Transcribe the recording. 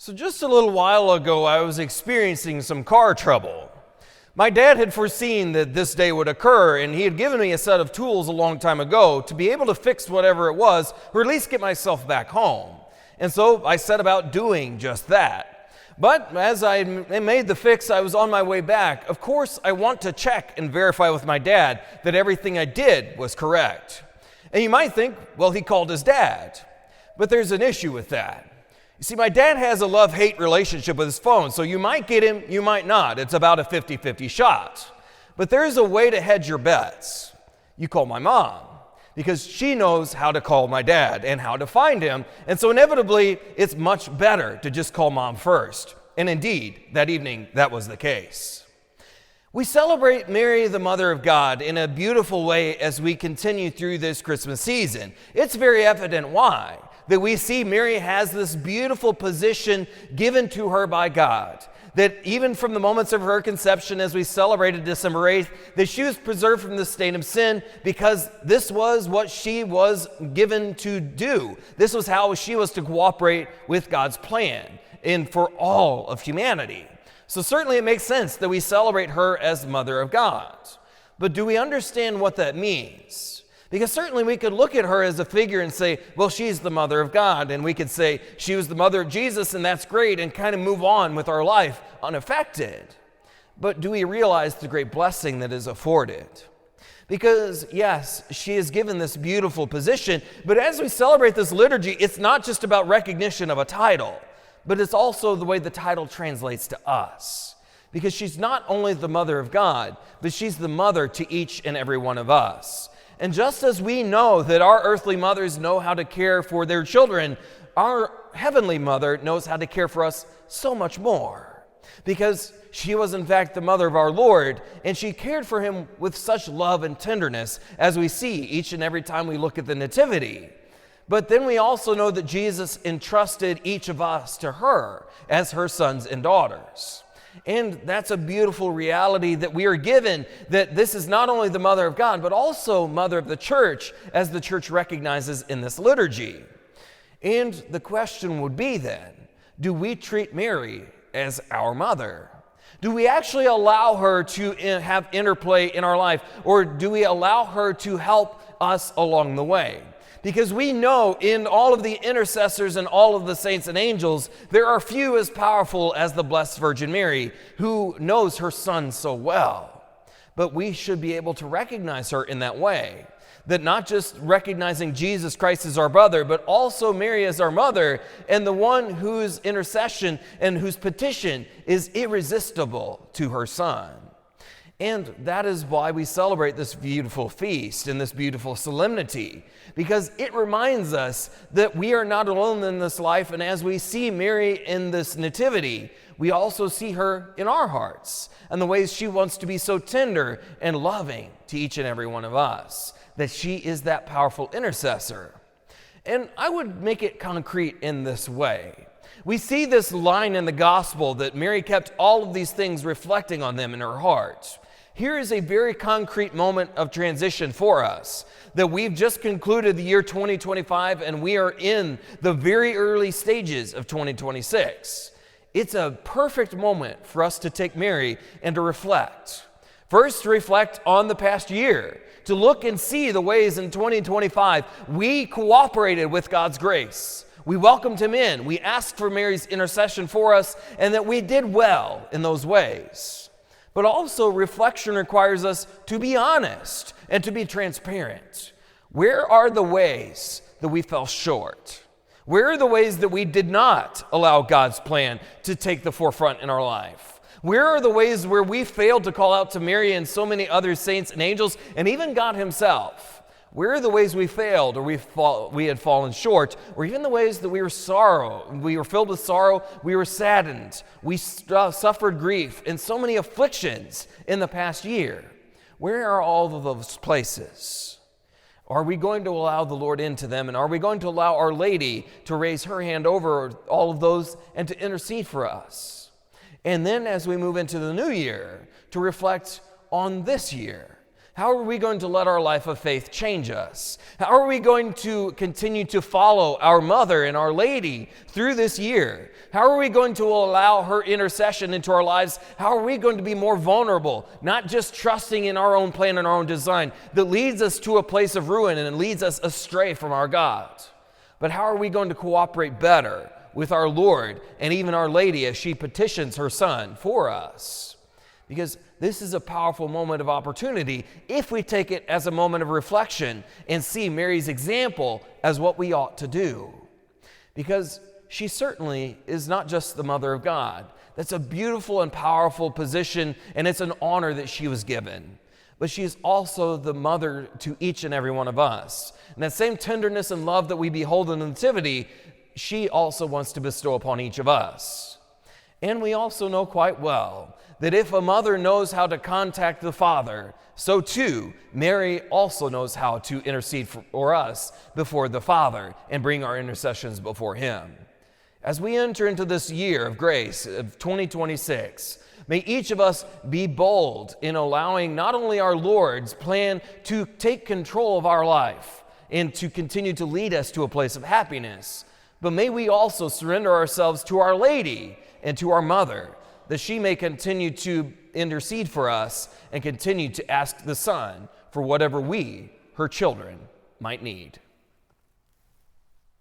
So just a little while ago, I was experiencing some car trouble. My dad had foreseen that this day would occur, and he had given me a set of tools a long time ago to be able to fix whatever it was, or at least get myself back home. And so I set about doing just that. But as I made the fix, I was on my way back. Of course, I want to check and verify with my dad that everything I did was correct. And you might think, well, he called his dad. But there's an issue with that. You see, my dad has a love-hate relationship with his phone, so you might get him, you might not. It's about a 50-50 shot. But there is a way to hedge your bets. You call my mom, because she knows how to call my dad and how to find him, and so inevitably, it's much better to just call mom first. And indeed, that evening, that was the case. We celebrate Mary, the Mother of God, in a beautiful way as we continue through this Christmas season. It's very evident why. That we see Mary has this beautiful position given to her by God. That even from the moments of her conception, as we celebrated December 8th, that she was preserved from the stain of sin because this was what she was given to do. This was how she was to cooperate with God's plan and for all of humanity. So certainly it makes sense that we celebrate her as Mother of God. But do we understand what that means? Because certainly we could look at her as a figure and say, well, she's the Mother of God. And we could say she was the mother of Jesus, and that's great, and kind of move on with our life unaffected. But do we realize the great blessing that is afforded? Because, yes, she is given this beautiful position, but as we celebrate this liturgy, it's not just about recognition of a title, but it's also the way the title translates to us. Because she's not only the Mother of God, but she's the mother to each and every one of us. And just as we know that our earthly mothers know how to care for their children, our heavenly mother knows how to care for us so much more. Because she was in fact the mother of our Lord, and she cared for him with such love and tenderness as we see each and every time we look at the Nativity. But then we also know that Jesus entrusted each of us to her as her sons and daughters. And that's a beautiful reality that we are given, that this is not only the Mother of God, but also Mother of the Church, as the Church recognizes in this liturgy. And the question would be then, do we treat Mary as our mother? Do we actually allow her to have interplay in our life, or do we allow her to help us along the way? Because we know in all of the intercessors and all of the saints and angels, there are few as powerful as the Blessed Virgin Mary, who knows her Son so well. But we should be able to recognize her in that way. That not just recognizing Jesus Christ as our brother, but also Mary as our mother, and the one whose intercession and whose petition is irresistible to her Son. And that is why we celebrate this beautiful feast and this beautiful solemnity, because it reminds us that we are not alone in this life, and as we see Mary in this nativity, we also see her in our hearts and the ways she wants to be so tender and loving to each and every one of us, that she is that powerful intercessor. And I would make it concrete in this way. We see this line in the gospel that Mary kept all of these things reflecting on them in her heart. Here is a very concrete moment of transition for us, that we've just concluded the year 2025 and we are in the very early stages of 2026. It's a perfect moment for us to take Mary and to reflect. First, to reflect on the past year, to look and see the ways in 2025 we cooperated with God's grace. We welcomed him in, we asked for Mary's intercession for us, and that we did well in those ways. But also, reflection requires us to be honest and to be transparent. Where are the ways that we fell short? Where are the ways that we did not allow God's plan to take the forefront in our life? Where are the ways where we failed to call out to Mary and so many other saints and angels, and even God himself? Where are the ways we failed, or we had fallen short, or even the ways that we were filled with sorrow, we were saddened, we suffered grief and so many afflictions in the past year? Where are all of those places? Are we going to allow the Lord into them, and are we going to allow Our Lady to raise her hand over all of those and to intercede for us? And then as we move into the new year, to reflect on this year. How are we going to let our life of faith change us? How are we going to continue to follow our Mother and Our Lady through this year? How are we going to allow her intercession into our lives? How are we going to be more vulnerable, not just trusting in our own plan and our own design that leads us to a place of ruin and leads us astray from our God? But how are we going to cooperate better with our Lord and even Our Lady as she petitions her Son for us? Because this is a powerful moment of opportunity if we take it as a moment of reflection and see Mary's example as what we ought to do. Because she certainly is not just the Mother of God. That's a beautiful and powerful position, and it's an honor that she was given. But she is also the mother to each and every one of us. And that same tenderness and love that we behold in the Nativity, she also wants to bestow upon each of us. And we also know quite well that if a mother knows how to contact the Father, so too Mary also knows how to intercede for us before the Father and bring our intercessions before Him. As we enter into this year of grace of 2026, may each of us be bold in allowing not only our Lord's plan to take control of our life and to continue to lead us to a place of happiness, but may we also surrender ourselves to Our Lady and to our Mother, that she may continue to intercede for us and continue to ask the Son for whatever we, her children, might need.